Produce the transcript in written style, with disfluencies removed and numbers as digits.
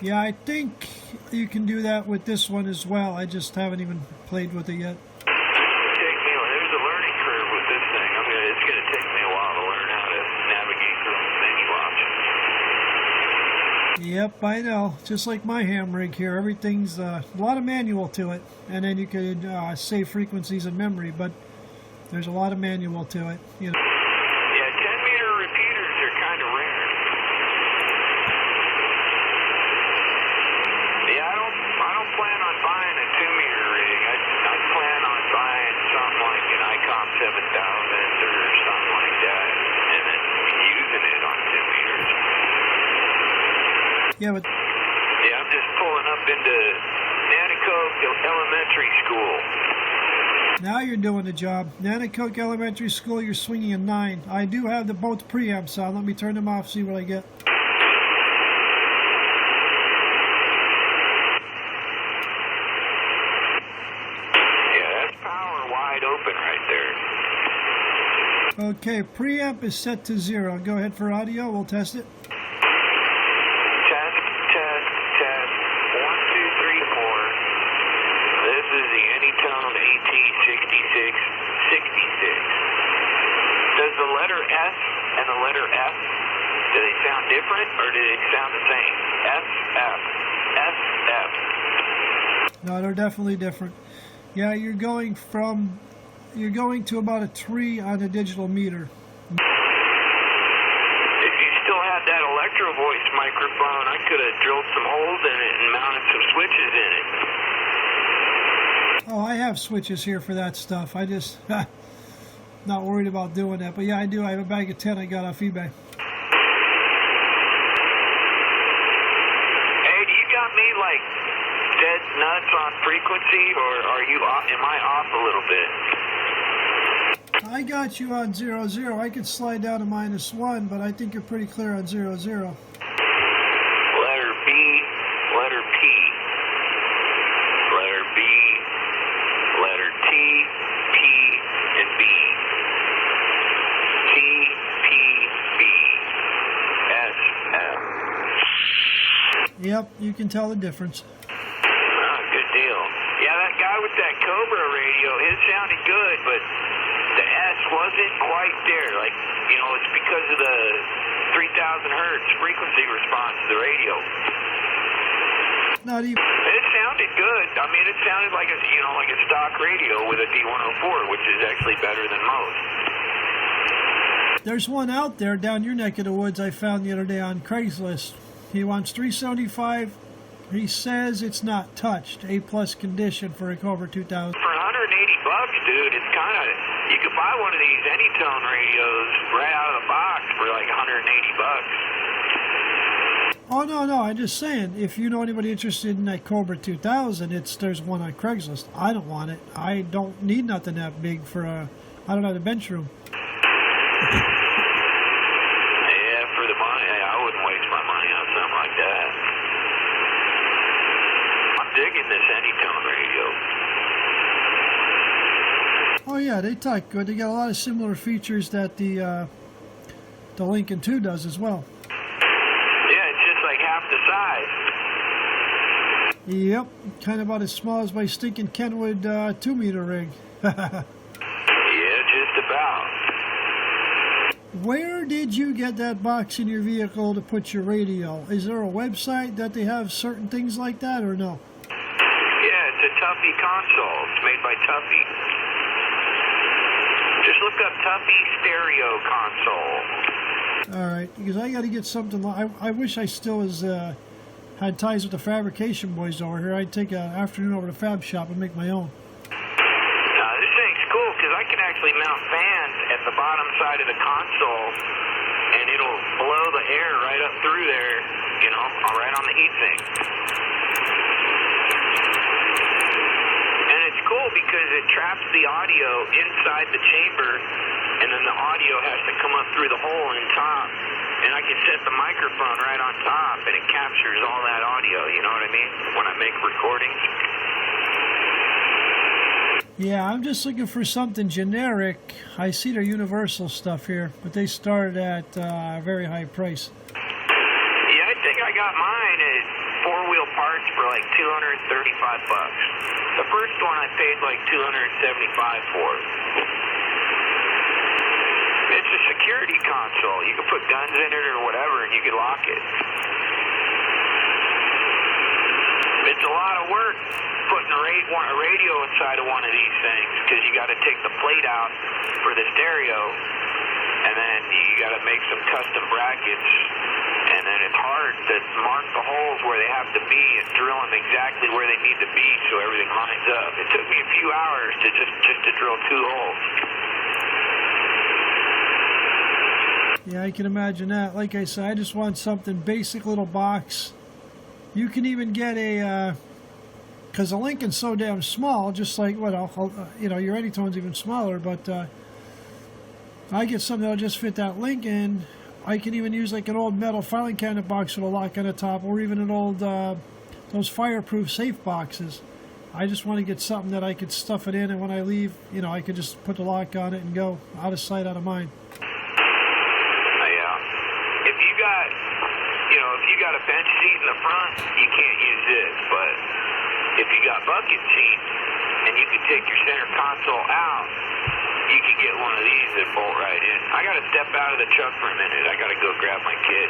Yeah, I think you can do that with this one as well. I just haven't even played with it yet. There's a learning curve with this thing. It's going to take me a while to learn how to navigate through menu options. Yep, I know. Just like my ham rig here, everything's a lot of manual to it, and then you could save frequencies in memory, but there's a lot of manual to it. You know. Yeah, 10-meter repeaters are kind of rare. Yeah, I don't plan on buying a 2-meter rig. I plan on buying something like an ICOM 7000 or something like that, and then using it on 2 meters. Yeah, but yeah, I'm just pulling up into Nanticoke Elementary School. now you're doing the job. Nanticoke Elementary School, you're swinging a 9. I do have both preamps on. Let me turn them off, see what I get. Yeah, that's power wide open right there. Okay, preamp is set to 0. Go ahead for audio. We'll test it. Test. 1, 2, 3, 4. This is the Anytone AT-6666. Does the letter S and the letter F, do they sound different or do they sound the same? SF. SF. No, they're definitely different. Yeah, you're going to about a 3 on the digital meter. If you still had that Electro Voice microphone, I could have drilled some holes in it and mounted some switches in it. Oh, I have switches here for that stuff. I just not worried about doing that. But yeah, I do. I have a bag of 10 I got off eBay. Hey, do you got me like dead nuts on frequency, or am I off a little bit? I got you on 0, 0. I could slide down to -1, but I think you're pretty clear on 0, 0. Letter B, letter P, letter B, letter T, P, and B. T, P, B, S, F. Yep, you can tell the difference. Good deal. Yeah, that guy with that Cobra radio, his sounded good, but the S wasn't quite there. Like, it's because of the 3,000 hertz frequency response to the radio. Not even. It sounded good. I mean, it sounded like a stock radio with a D104, which is actually better than most. There's one out there down your neck of the woods I found the other day on Craigslist. He wants $375. He says it's not touched. A+ condition for a Cobra 2000. For $180, dude, it's kind of, you could buy one of these Anytone radios right out of the box for like $180. Oh, no, I'm just saying, if you know anybody interested in that Cobra 2000, there's one on Craigslist. I don't want it. I don't need nothing that big for I don't have the bench room. Yeah, for the money, I wouldn't waste my money on something like that. I'm digging this Anytone radio. Oh, yeah, they talk good. They got a lot of similar features that the Lincoln 2 does as well. Half the size. Yep, kind of about as small as my stinking Kenwood 2-meter rig. Yeah, just about. Where did you get that box in your vehicle to put your radio? Is there a website that they have certain things like that, or no? Yeah, it's a Tuffy console. It's made by Tuffy. Just look up Tuffy Stereo Console. All right, because I got to get something. I wish I still had ties with the fabrication boys over here. I'd take an afternoon over to the fab shop and make my own. Now, this thing's cool because I can actually mount fans at the bottom side of the console, and it'll blow the air right up through there, right on the heatsink. And it's cool because it traps the audio inside the chamber, and then the audio has to come up through the hole in top, and I can set the microphone right on top, and it captures all that audio, you know what I mean, when I make recordings. Yeah, I'm just looking for something generic. I see their universal stuff here, but they start at a very high price. Yeah, I think I got mine at like $235. The first one I paid like $275 for. It's a security console. You can put guns in it or whatever, and you can lock it. It's a lot of work putting a radio inside of one of these things, because you got to take the plate out for the stereo, and then you got to make some custom brackets, and then it's hard to mark the holes where they have to be and drill them exactly where they need to be so everything lines up. It took me a few hours to just to drill 2 holes. Yeah, I can imagine that. Like I said, I just want something basic, little box. You can even get a, because the Lincoln's so damn small, just like, you know, your Anytone's even smaller, but I get something that'll just fit that Lincoln. I can even use like an old metal filing cabinet box with a lock on the top, or even an old, those fireproof safe boxes. I just want to get something that I could stuff it in, and when I leave, you know, I could just put the lock on it and go. Out of sight, out of mind. If you got a bench seat in the front, you can't use this, but if you got bucket seats and you can take your center console out, you can get one of these that bolt right in. I got to step out of the truck for a minute. I got to go grab my kid.